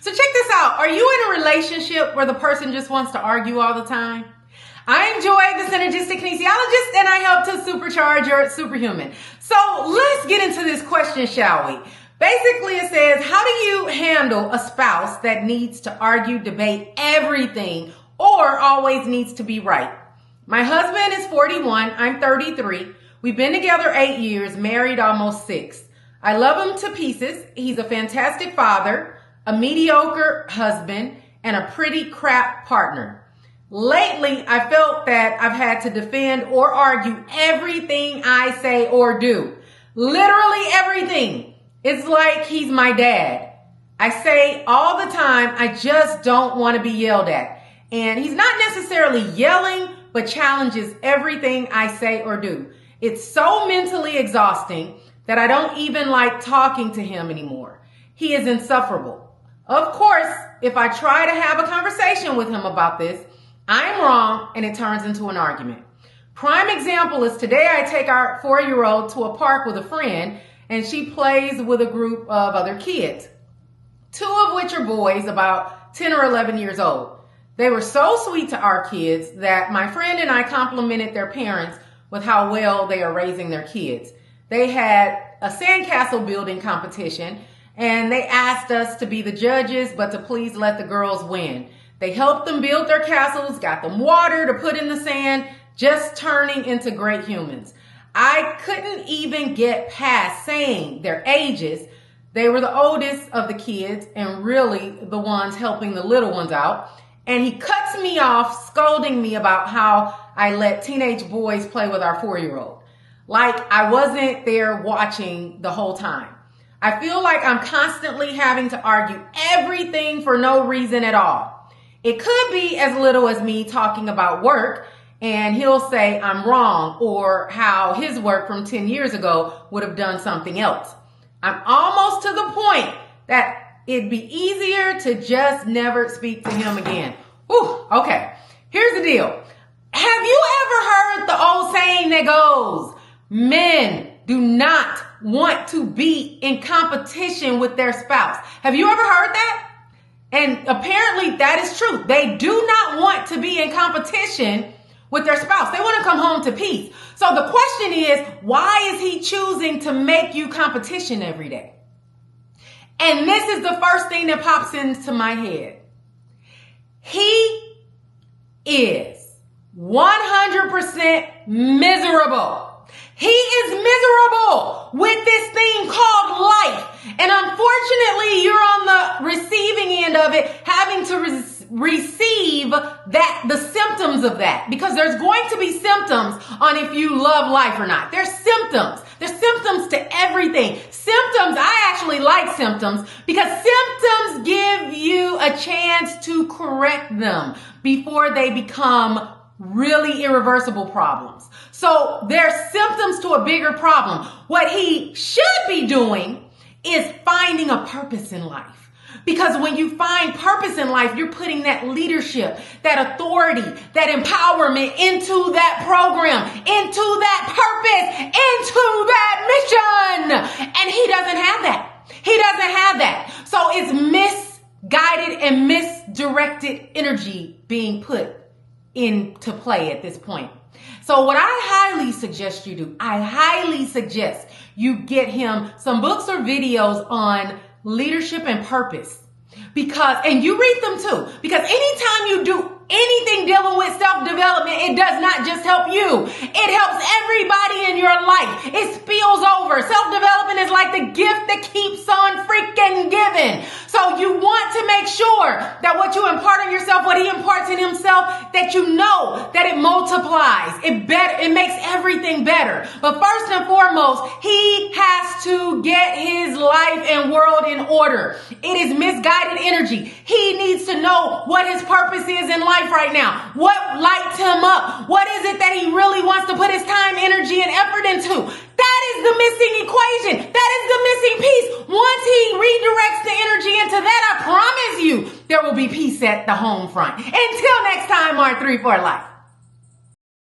So check this out. Are you in a relationship where the person just wants to argue all the time? I enjoy the Synergistic Kinesiologist, and I help to supercharge your superhuman. So let's get into this question, shall we? Basically, it says, how do you handle a spouse that needs to argue, debate everything, or always needs to be right? My husband is 41. I'm 33. We've been together 8 years, married almost 6. I love him to pieces. He's a fantastic father, a mediocre husband, and a pretty crap partner. Lately, I felt that I've had to defend or argue everything I say or do. Literally everything. It's like he's my dad. I say all the time, I just don't want to be yelled at. And he's not necessarily yelling, but challenges everything I say or do. It's so mentally exhausting that I don't even like talking to him anymore. He is insufferable. Of course, if I try to have a conversation with him about this, I'm wrong and it turns into an argument. Prime example is today I take our 4-year-old to a park with a friend and she plays with a group of other kids, 2 of which are boys about 10 or 11 years old. They were so sweet to our kids that my friend and I complimented their parents with how well they are raising their kids. They had a sandcastle building competition and they asked us to be the judges, but to please let the girls win. They helped them build their castles, got them water to put in the sand, just turning into great humans. I couldn't even get past saying their ages. They were the oldest of the kids and really the ones helping the little ones out. And he cuts me off, scolding me about how I let teenage boys play with our 4-year-old. Like I wasn't there watching the whole time. I feel like I'm constantly having to argue everything for no reason at all. It could be as little as me talking about work and he'll say I'm wrong or how his work from 10 years ago would have done something else. I'm almost to the point that it'd be easier to just never speak to him again. Ooh, okay. Here's the deal. Have you ever heard the old saying that goes, men do not want to be in competition with their spouse? Have you ever heard that? And apparently that is true. They do not want to be in competition with their spouse. They want to come home to peace. So the question is, why is he choosing to make you competition every day? And this is the first thing that pops into my head. He is 100% miserable. He is miserable with this thing called life. And unfortunately, you're on the receiving end of it, having to receive the symptoms of that. Because there's going to be symptoms on if you love life or not. There's symptoms. There's symptoms to everything. Symptoms, I actually like symptoms because symptoms give you a chance to correct them before they become really irreversible problems. So there's symptoms to a bigger problem. What he should be doing is finding a purpose in life. Because when you find purpose in life, you're putting that leadership, that authority, that empowerment into that program, into that purpose, into that mission. And he doesn't have that. He doesn't have that. So it's misguided and misdirected energy being put into play at this point. So what I highly suggest you do, I highly suggest you get him some books or videos on leadership and purpose. And you read them too. Because anytime you do anything dealing with self-development, it does not just help you. It helps everybody in your life. It spills over. Self-development is like the gift that keeps on freaking giving. So you want to make sure that what you impart on yourself, what he imparts in himself, that you know that it multiplies. It makes everything better. But first and foremost, he has to get his life and world in order. It is misguided energy. He needs to know what his purpose is in life right now. What lights him up? What is it that he really wants to put his time, energy, and effort into? That is the missing equation. That is the missing piece. Once he redirects the energy into that, I promise you there will be peace at the home front. Until next time, R3 for Life.